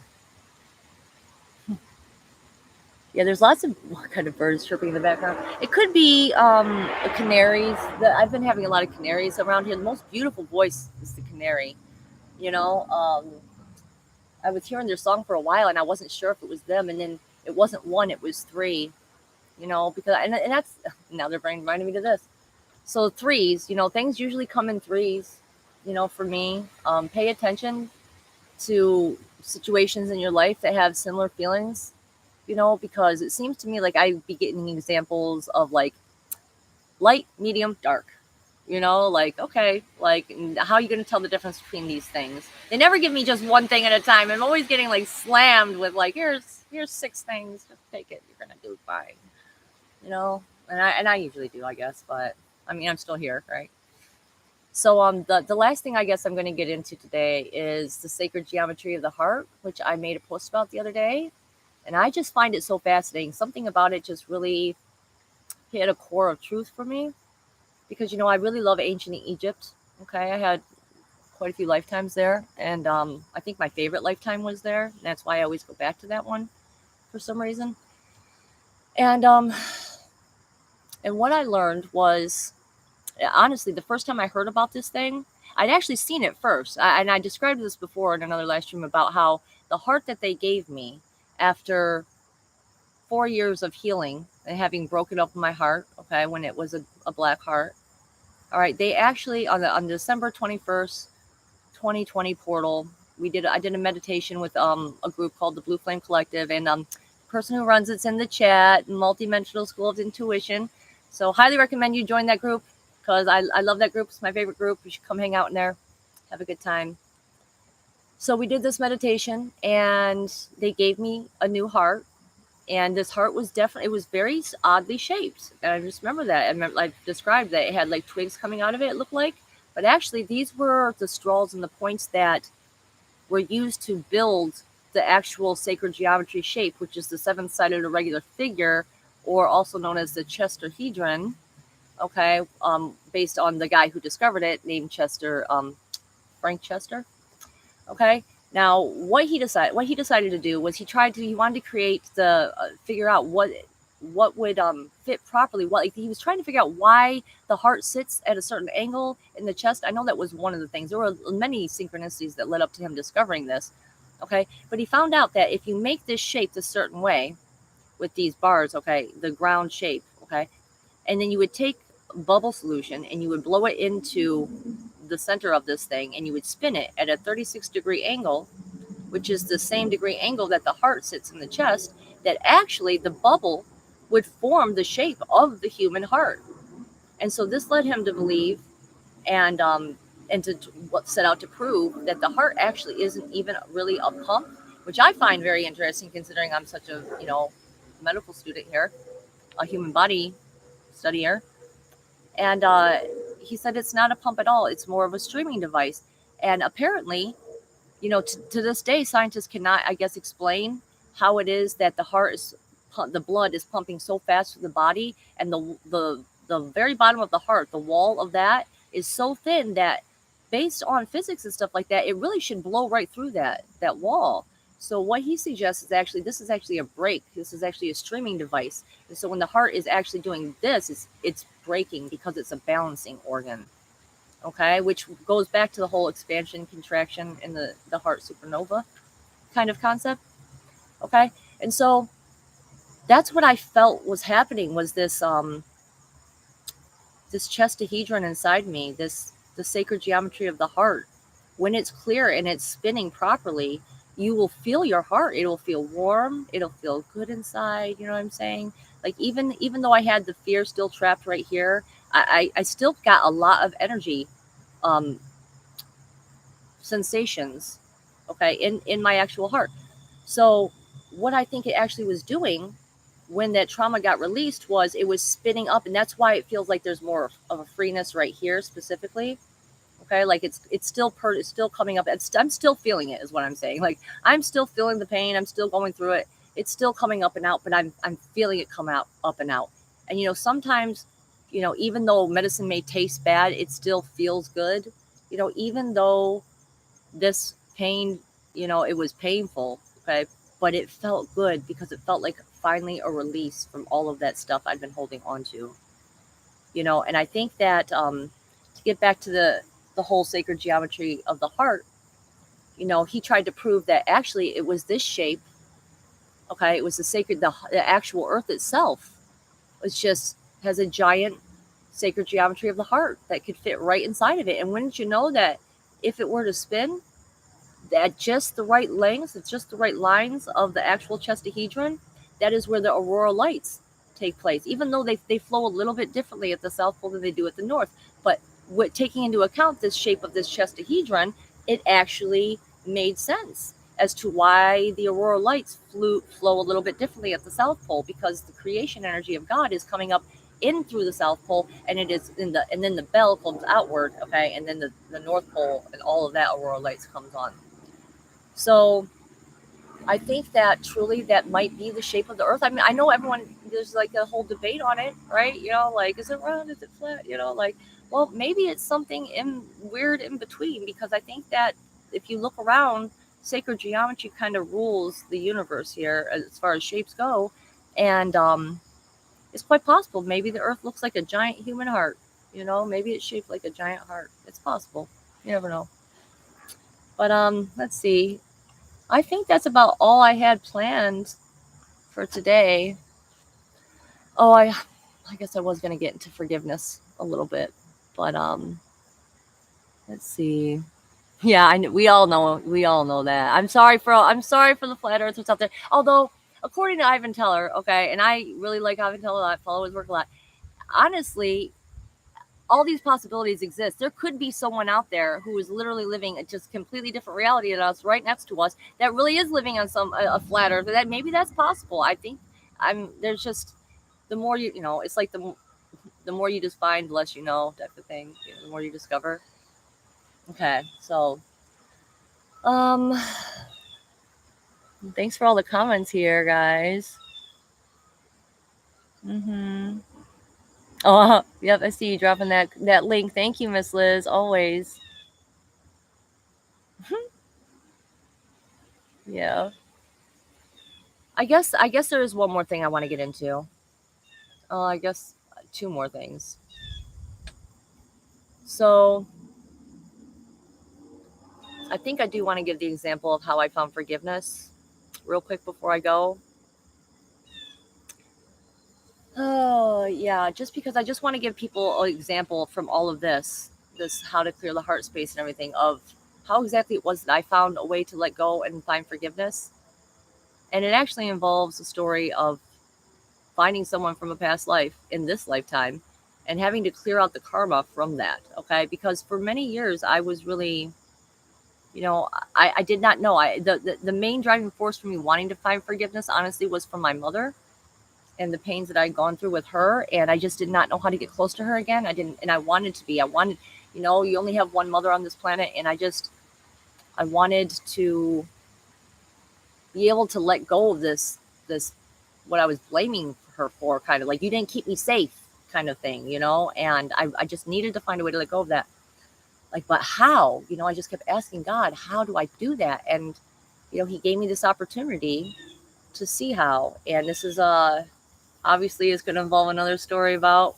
Yeah, there's lots of what kind of birds chirping in the background. It could be canaries. I've been having a lot of canaries around here. The most beautiful voice is the canary. I was hearing their song for a while, and I wasn't sure if it was them. And then it wasn't one; it was three. Because and that's now they're reminding me to this. So threes, things usually come in threes. For me, pay attention to situations in your life that have similar feelings. Because it seems to me like I'd be getting examples of like light, medium, dark. Okay, like how are you going to tell the difference between these things? They never give me just one thing at a time. I'm always getting like slammed with like here's 6 things. Just take it. You're gonna do fine. And I usually do, I guess. But I mean, I'm still here, right? So the last thing I guess I'm going to get into today is the sacred geometry of the heart, which I made a post about the other day. And I just find it so fascinating. Something about it just really hit a core of truth for me. Because, I really love ancient Egypt. Okay, I had quite a few lifetimes there. And I think my favorite lifetime was there. And that's why I always go back to that one for some reason. And what I learned was, honestly, the first time I heard about this thing, I'd actually seen it first. And I described this before in another live stream about how the heart that they gave me after 4 years of healing and having broken up my heart, okay, when it was a black heart. All right, they actually on December 21st, 2020 portal, I did a meditation with a group called the Blue Flame Collective, and the person who runs it's in the chat, Multidimensional School of Intuition. So highly recommend you join that group because I love that group. It's my favorite group. You should come hang out in there, have a good time. So we did this meditation, and they gave me a new heart. And this heart was it was very oddly shaped. And I just remember that. I described that it had like twigs coming out of it, it looked like. But actually, these were the straws and the points that were used to build the actual sacred geometry shape, which is the 7-sided irregular figure, or also known as the Chestahedron. Okay, based on the guy who discovered it, named Frank Chester. Okay. Now, what he decided to do was he wanted to create figure out what would fit properly. He was trying to figure out why the heart sits at a certain angle in the chest. I know that was one of the things. There were many synchronicities that led up to him discovering this. Okay, but he found out that if you make this shape a certain way with these bars, okay, the ground shape, okay, and then you would take bubble solution and you would blow it into the center of this thing, and you would spin it at a 36-degree angle, which is the same degree angle that the heart sits in the chest, that actually the bubble would form the shape of the human heart. And so this led him to believe and to set out to prove that the heart actually isn't even really a pump, which I find very interesting considering I'm such a medical student here, a human body studier. And he said it's not a pump at all. It's more of a streaming device. And apparently, to this day, scientists cannot, I guess, explain how it is that the blood is pumping so fast through the body, and the very bottom of the heart, the wall of that, is so thin that, based on physics and stuff like that, it really should blow right through that wall. So what he suggests is actually this is actually a break. This is actually a streaming device. And so when the heart is actually doing this, it's breaking because it's a balancing organ. Okay, which goes back to the whole expansion, contraction in the heart supernova kind of concept. Okay, and so that's what I felt was happening, was this this Chestahedron inside me, the sacred geometry of the heart. When it's clear and it's spinning properly, you will feel your heart. It'll feel warm. It'll feel good inside. You know what I'm saying? Like even though I had the fear still trapped right here, I still got a lot of energy sensations, okay, in my actual heart. So what I think it actually was doing when that trauma got released was it was spinning up, and that's why it feels like there's more of a freeness right here specifically. Okay, like it's still it's still coming up. I'm still feeling it, is what I'm saying. Like I'm still feeling the pain. I'm still going through it. It's still coming up and out, but I'm feeling it come out up and out. And sometimes, even though medicine may taste bad, it still feels good. Even though this pain, it was painful, okay, but it felt good because it felt like finally a release from all of that stuff I'd been holding on to. And I think that to get back to the whole sacred geometry of the heart, he tried to prove that actually it was this shape. Okay, it was the actual earth itself. It's just has a giant sacred geometry of the heart that could fit right inside of it. And wouldn't you know that if it were to spin at just the right lengths, it's just the right lines of the actual Chestahedron, that is where the aurora lights take place, even though they flow a little bit differently at the South Pole than they do at the North. But taking into account this shape of this Chestahedron, it actually made sense as to why the aurora lights flow a little bit differently at the South Pole, because the creation energy of God is coming up in through the South Pole, and it is and then the bell comes outward, okay, and then the North Pole and all of that aurora lights comes on. So I think that truly that might be the shape of the earth. I mean, I know there's like a whole debate on it, right? Like, is it round? Is it flat? Like, well, maybe it's something weird in between, because I think that if you look around, sacred geometry kind of rules the universe here as far as shapes go. And it's quite possible. Maybe the earth looks like a giant human heart. Maybe it's shaped like a giant heart. It's possible. You never know. But let's see. I think that's about all I had planned for today. Oh, I guess I was going to get into forgiveness a little bit, but let's see. Yeah, we all know that. I'm sorry for the flat earthers out there. Although, according to Ivan Teller, okay, and I really like Ivan Teller a lot, follow his work a lot. Honestly, all these possibilities exist. There could be someone out there who is literally living a just completely different reality than us, right next to us, that really is living on a flat earth. That maybe that's possible. I think there's just, the more it's like the more you just find, the less you know, type of thing. The more you discover. Okay, so thanks for all the comments here, guys. Oh, yep, I see you dropping that link. Thank you, Miss Liz, always. Yeah. I guess there is one more thing I want to get into. I guess two more things. So I think I do want to give the example of how I found forgiveness real quick before I go. Oh, yeah, just because I just want to give people an example from all of this, this how to clear the heart space and everything, of how exactly it was that I found a way to let go and find forgiveness. And it actually involves a story of finding someone from a past life in this lifetime and having to clear out the karma from that. Okay. Because for many years, I was really, I did not know. The main driving force for me wanting to find forgiveness, honestly, was from my mother and the pains that I'd gone through with her. And I just did not know how to get close to her again. And I wanted to be. I wanted, you only have one mother on this planet. And I wanted to be able to let go of this, what I was blaming her for, kind of like, you didn't keep me safe kind of thing, and I just needed to find a way to let go of that. Like, but how? I just kept asking God, how do I do that? And, he gave me this opportunity to see how. And this is obviously is going to involve another story about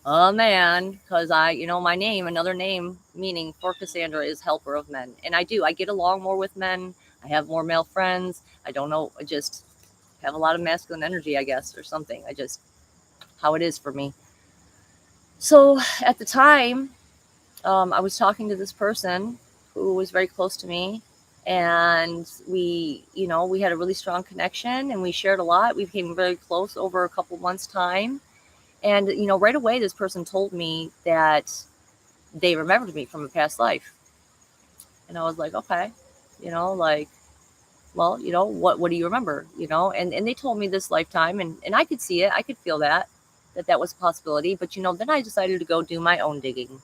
a man, because my name, another name meaning for Cassandra, is helper of men. And I get along more with men. I have more male friends. I don't know, I just have a lot of masculine energy, I guess, or something. How it is for me. So at the time, I was talking to this person who was very close to me, and we had a really strong connection, and we shared a lot. We became very close over a couple months' time. And, right away, this person told me that they remembered me from a past life. And I was like, okay, like, well, what do you remember? And they told me this lifetime, and I could see it. I could feel that was a possibility. But, then I decided to go do my own digging.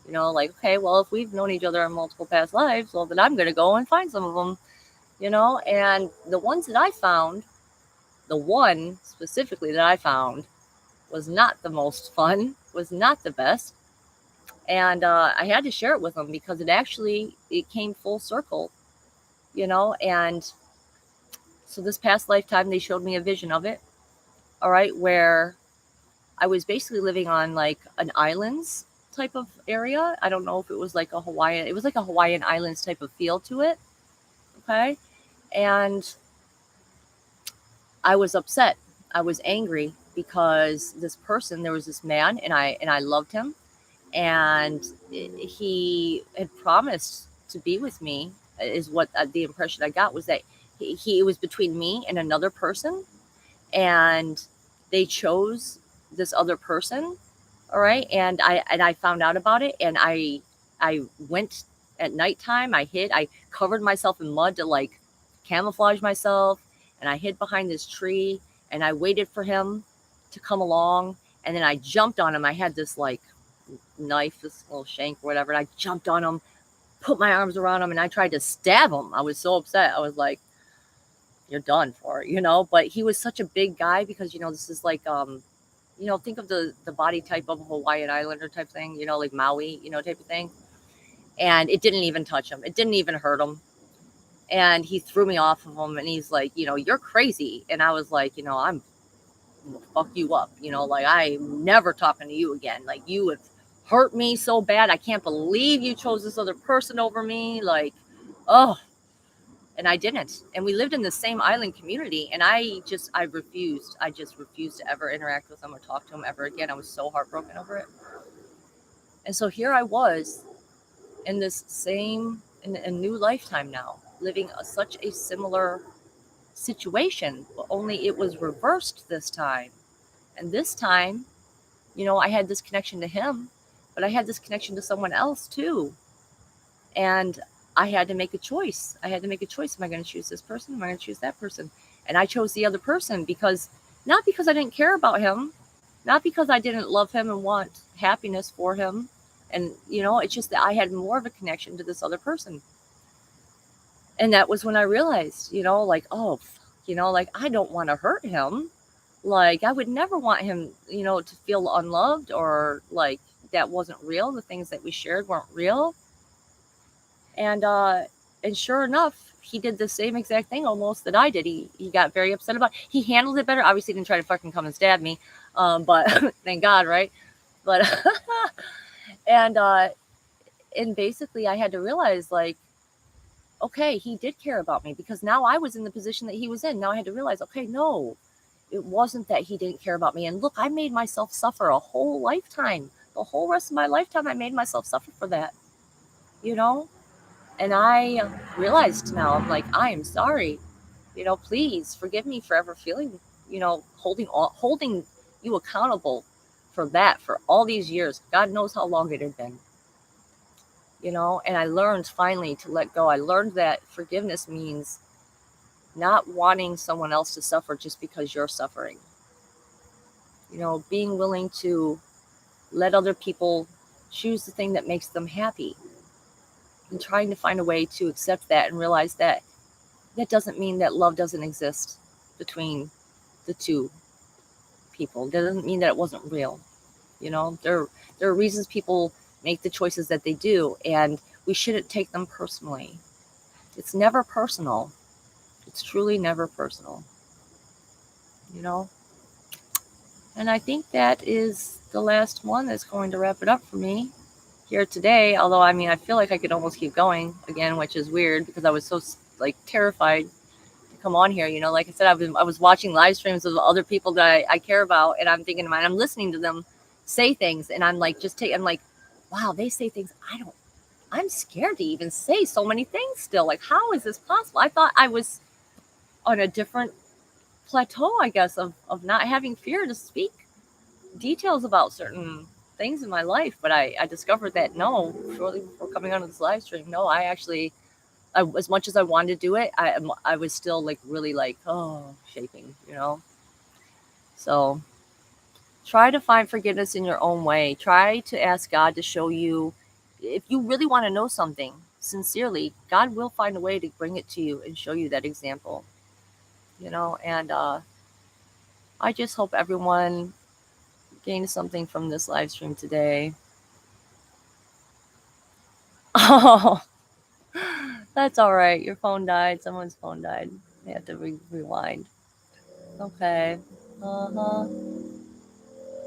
Like, okay, well, if we've known each other in multiple past lives, well, then I'm going to go and find some of them, and the ones that I found, the one specifically that I found was not the most fun, was not the best. And I had to share it with them because it came full circle, and so this past lifetime, they showed me a vision of it. All right. Where I was basically living on like an islands type of area. I don't know if it was like it was like a Hawaiian Islands type of feel to it. Okay. And I was upset. I was angry because there was this man, and I loved him, and he had promised to be with me, is what the impression I got was, that he was between me and another person, and they chose this other person. All right. And I found out about it, and I went at nighttime. I covered myself in mud to like camouflage myself, and I hid behind this tree, and I waited for him to come along, and then I jumped on him. I had this like knife, this little shank or whatever, and I jumped on him, put my arms around him, and I tried to stab him. I was so upset. I was like, you're done for, but he was such a big guy, because, this is like, think of the body type of a Hawaiian Islander type thing, like Maui, type of thing. And it didn't even touch him. It didn't even hurt him. And he threw me off of him, and he's like, you're crazy. And I was like, I'm gonna fuck you up, like, I'm never talking to you again. Like, you have hurt me so bad. I can't believe you chose this other person over me. Like, oh. And I didn't. And we lived in the same island community, and I just refused to ever interact with him or talk to him ever again. I was so heartbroken over it. And so here I was in a new lifetime now, living such a similar situation, but only it was reversed this time. And this time, I had this connection to him, but I had this connection to someone else too. And I had to make a choice. Am I going to choose this person? Am I going to choose that person? And I chose the other person, not because I didn't care about him, not because I didn't love him and want happiness for him. And, it's just that I had more of a connection to this other person. And that was when I realized, like, oh, like, I don't want to hurt him. Like, I would never want him, to feel unloved, or like that wasn't real. The things that we shared weren't real. And sure enough, he did the same exact thing almost that I did. He got very upset about it. He handled it better. Obviously, he didn't try to fucking come and stab me. But thank God, right? But and basically, I had to realize, like, okay, he did care about me, because now I was in the position that he was in. Now I had to realize, okay, no, it wasn't that he didn't care about me. And look, I made myself suffer a whole lifetime the whole rest of my lifetime, I made myself suffer for that, and I realized now, I'm like, I am sorry, please forgive me for ever feeling, holding you accountable for that for all these years. God knows how long it had been, and I learned finally to let go. I learned that forgiveness means not wanting someone else to suffer just because you're suffering. Being willing to let other people choose the thing that makes them happy, and trying to find a way to accept that and realize that that doesn't mean that love doesn't exist between the two people. That doesn't mean that it wasn't real. There are reasons people make the choices that they do, and we shouldn't take them personally. It's never personal. It's truly never personal. And I think that is the last one that's going to wrap it up for me here today. Although, I feel like I could almost keep going again, which is weird because I was so terrified to come on here. Like I said, I was watching live streams of other people that I care about, and I'm thinking, I'm listening to them say things, and I'm like, I'm like, wow, they say things I'm scared to even say so many things still. Like, how is this possible? I thought I was on a different plateau, I guess, of not having fear to speak details about certain things in my life. But I discovered that no, shortly before coming onto this live stream, no, I actually, as much as I wanted to do it, I was still really shaking, So try to find forgiveness in your own way. Try to ask God to show you. If you really want to know something sincerely, God will find a way to bring it to you and show you that example, and I just hope everyone gained something from this live stream today. Oh, that's all right. Your phone died. Someone's phone died. They have to rewind. Okay. Uh-huh.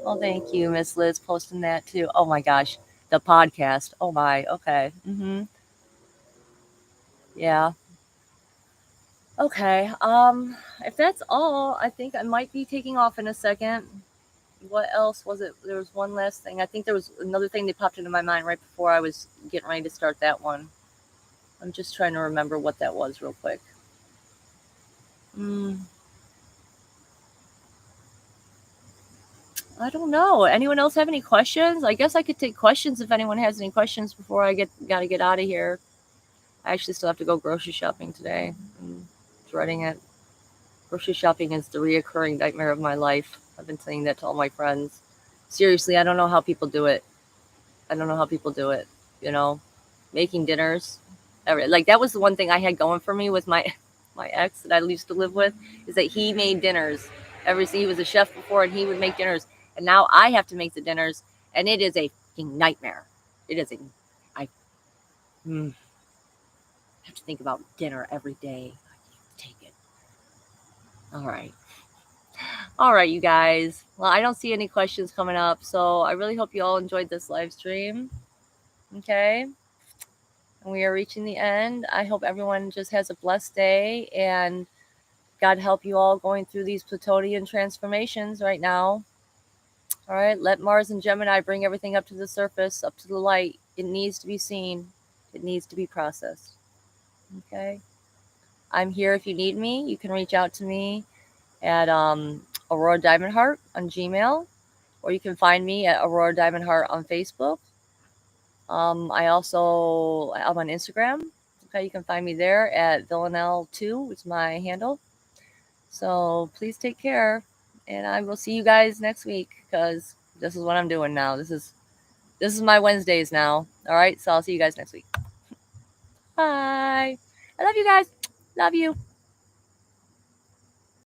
Oh, thank you, Miss Liz, posting that too. Oh my gosh. The podcast. Oh my. Okay. Mm-hmm. Yeah. Okay. If that's all, I think I might be taking off in a second. What else was it? There was one last thing. I think there was another thing that popped into my mind right before I was getting ready to start that one. I'm just trying to remember what that was real quick. I don't know. Anyone else have any questions? I guess I could take questions if anyone has any questions before I gotta get out of here. I actually still have to go grocery shopping today. I'm dreading it. Grocery shopping is the reoccurring nightmare of my life. I've been saying that to all my friends. Seriously, I don't know how people do it. I don't know how people do it. Making dinners. Like, that was the one thing I had going for me with my ex that I used to live with, is that he made dinners. He was a chef before, and he would make dinners. And now I have to make the dinners, and it is a fucking nightmare. It is I have to think about dinner every day. I can't take it. All right, you guys. Well, I don't see any questions coming up, so I really hope you all enjoyed this live stream. Okay. And we are reaching the end. I hope everyone just has a blessed day, and God help you all going through these Plutonian transformations right now. All right, let Mars and Gemini bring everything up to the surface, up to the light. It needs to be seen. It needs to be processed. Okay. I'm here if you need me. You can reach out to me at Aurora Diamond Heart on Gmail, or you can find me at Aurora Diamond Heart on Facebook. I'm on Instagram. Okay, you can find me there at Villanelle2, which is my handle. So please take care, and I will see you guys next week, because this is what I'm doing now. This is my Wednesdays now. All right, so I'll see you guys next week. Bye. I love you guys. Love you.